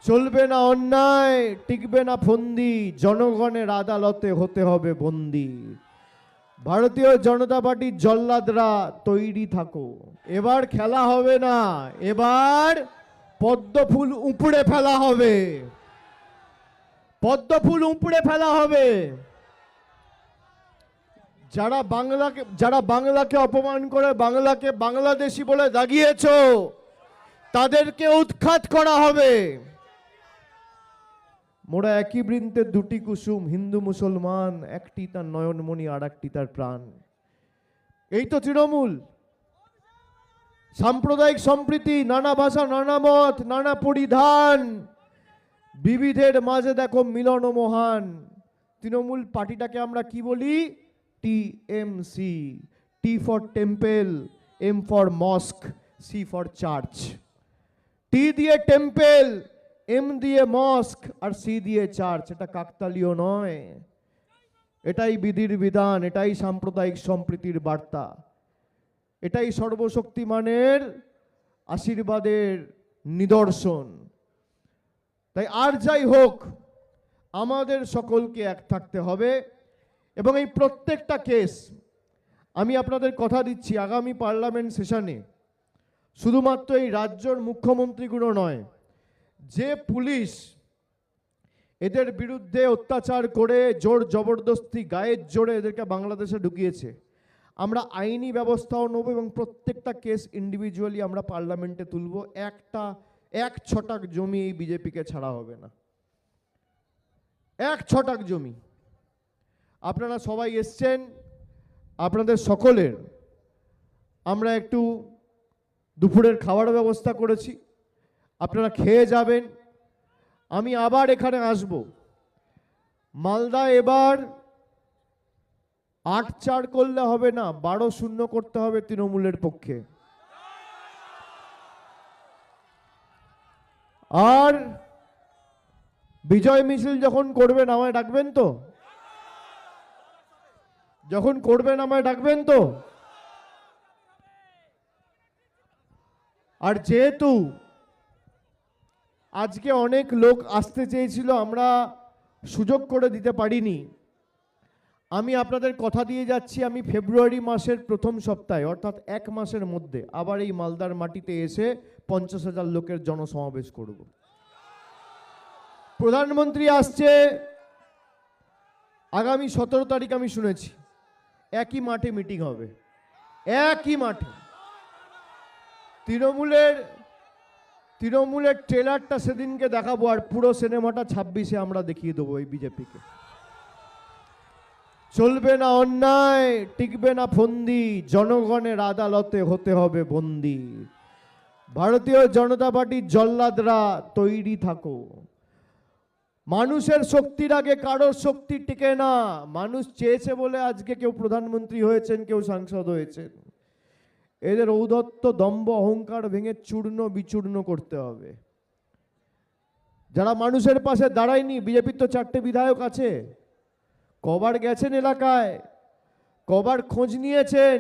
চলবে না অন্যায়, টিকবে না ফন্দি, জনগণের আদালতে হতে হবে বন্দী। ভারতীয় জনতা পার্টির জল্লাদরা তৈরি থাকো, এবার খেলা হবে না, এবার পদ্মফুল উপড়ে ফেলা হবে, পদ্মফুল উপড়ে ফেলা হবে। যারা বাংলাকে অপমান করে বাংলাকে বাংলাদেশি বলে দাগিয়েছো, তাদেরকে উৎখাত করা হবে। মোরা একই বৃন্তে দুটি কুসুম, হিন্দু মুসলমান, একটি তার নয়নমণি আর একটি তার প্রাণ। এই তো তৃণমূল। সাম্প্রদায়িক সম্প্রীতি, নানা ভাষা, নানা মত, নানা পরিধান, বিবিধের মাঝে দেখো মিলন মহান। তৃণমূল পার্টিটাকে আমরা কি বলি? TMC. T for temple, M for mosque, C for church. T দিয়ে টেম্পল, এম দিয়ে মস্ক আর সি দিয়ে চার্চ। এটা কাকতালীয় নয়, এটাই বিধির বিধান, এটাই সাম্প্রদায়িক সম্প্রীতির বার্তা, এটাই সর্বশক্তিমানের আশীর্বাদের নিদর্শন। তাই আর যাই হোক, আমাদের সকলকে এক থাকতে হবে। এবং এই প্রত্যেকটা কেস, আমি আপনাদের কথা দিচ্ছি, আগামী পার্লামেন্ট সেশনে শুধুমাত্র এই রাজ্যের মুখ্যমন্ত্রীগুলো নয়, যে পুলিশ এদের বিরুদ্ধে অত্যাচার করে জোর জবরদস্তি গায়ের জোরে এদেরকে বাংলাদেশে ঢুকিয়েছে, আমরা আইনি ব্যবস্থাও নেব এবং প্রত্যেকটা কেস ইন্ডিভিজুয়ালি আমরা পার্লামেন্টে তুলব। এক ছটাক জমি এই বিজেপিকে ছাড়া হবে না, এক ছটাক জমি। আপনারা সবাই এসছেন, আপনাদের সকলের আমরা একটু দুপুরের খাওয়ার ব্যবস্থা করেছি, আপনারা খেয়ে যাবেন। আমি আবার এখানে আসব। মালদা এবার ৮-৪ করলে হবে না, ১২-০ করতে হবে তৃণমূলের পক্ষে। আর বিজয় মিছিল যখন করবেন আমায় ডাকবেন তো? যখন করবেন আমায় ডাকবেন তো? আর যেহেতু আজকে অনেক লোক আসতে চেয়েছিল, আমরা সুযোগ করে দিতে পারিনি, আমি আপনাদের কথা দিয়ে যাচ্ছি, আমি ফেব্রুয়ারি মাসের প্রথম সপ্তাহে অর্থাৎ ১ মাসের মধ্যে আবার এই মালদার মাটিতে এসে ৫০,০০০ লোকের জনসমাবেশ করব। প্রধানমন্ত্রী আসছে আগামী ১৭ তারিখ, আমি শুনেছি একই মাঠে মিটিং হবে, একই মাঠে। তৃণমূলের ট্রেলারটা সেদিনকে দেখাবো, আর পুরো সিনেমাটা ২৬-এ আমরা দেখিয়ে দেবো এই বিজেপিকে। চলবে না অন্যায়, টিকবে না ফন্দি, জনগণের আদালতে হতে হবে বন্দী। ভারতীয় জনতা পার্টির জল্লাদরা তৈরি থাকো। মানুষের শক্তির আগে কারোর শক্তি টিকে না। মানুষ চেয়েছে বলে আজকে কেউ প্রধানমন্ত্রী হয়েছেন, কেউ সাংসদ হয়েছেন। এদের ঔদ্ধত্য, দম্ভ, অহংকার ভেঙে চূর্ণ বিচূর্ণ করতে হবে। যারা মানুষের পাশে দাঁড়ায়নি, বিজেপির তো ৪টে বিধায়ক আছে, কবার গেছেন এলাকায়, কবার খোঁজ নিয়েছেন,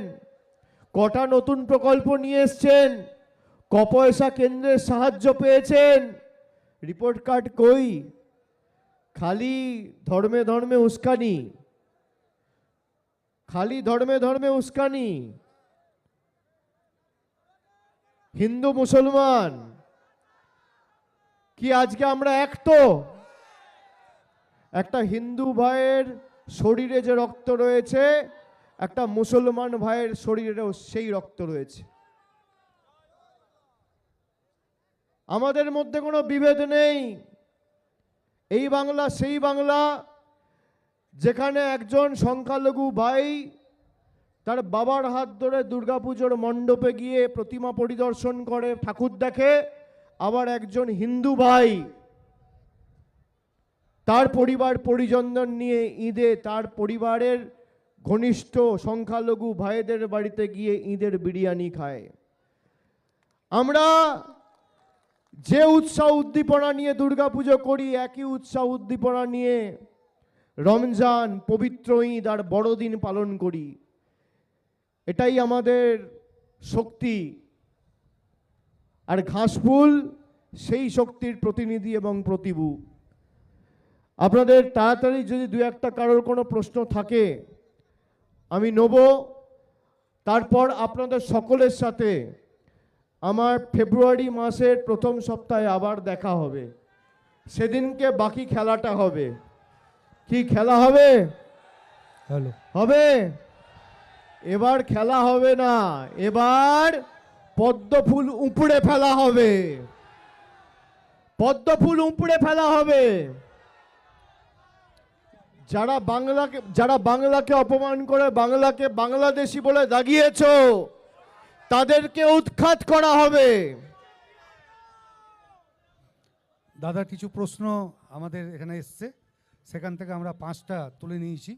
কটা নতুন প্রকল্প নিয়ে এসছেন, ক পয়সা কেন্দ্রের সাহায্য পেয়েছেন, রিপোর্ট কার্ড কই? খালি ধর্মে ধর্মে উস্কানি, খালি ধর্মে ধর্মে উস্কানি। হিন্দু মুসলমান কি আজকে আমরা এক? তো একটা হিন্দু ভাইয়ের শরীরে যে রক্ত রয়েছে, একটা মুসলমান ভাইয়ের শরীরেও সেই রক্ত রয়েছে। আমাদের মধ্যে কোনো বিভেদ নেই। এই বাংলা সেই বাংলা, যেখানে একজন সংখ্যালঘু ভাই তার বাবার হাত ধরে দুর্গাপুজোর মণ্ডপে গিয়ে প্রতিমা পরিদর্শন করে, ঠাকুর দেখে, আবার একজন হিন্দু ভাই তার পরিবার পরিজনদের নিয়ে ঈদে তার পরিবারের ঘনিষ্ঠ সংখ্যালঘু ভাইদের বাড়িতে গিয়ে ঈদের বিরিয়ানি খায়। আমরা যে উৎসাহ উদ্দীপনা নিয়ে দুর্গাপুজো করি, একই উৎসাহ উদ্দীপনা নিয়ে রমজান, পবিত্র ঈদ আর বড়দিন পালন করি। এটাই আমাদের শক্তি। আর ঘাসফুল সেই শক্তির প্রতিনিধি এবং প্রতিভু। আপনাদের তাড়াতাড়ি যদি দু একটা কারোর কোনো প্রশ্ন থাকে আমি নেব, তারপর আপনাদের সকলের সাথে আমার ফেব্রুয়ারি মাসের প্রথম সপ্তাহে আবার দেখা হবে। সেদিনকে বাকি খেলাটা হবে। কি খেলা হবে? হ্যালো, হবে? এবার খেলা হবে না, এবার পদ্মফুল উপড়ে ফেলা হবে। পদ্মফুল উপড়ে ফেলা হবে। যারা বাংলাকে অপমান করে বাংলাকে বাংলাদেশি বলে দাগিয়েছো, তাদেরকে উৎখাত করা হবে। দাদা কিছু প্রশ্ন আমাদের এখানে এসছে, সেখান থেকে আমরা 5টা তুলে নিয়েছি।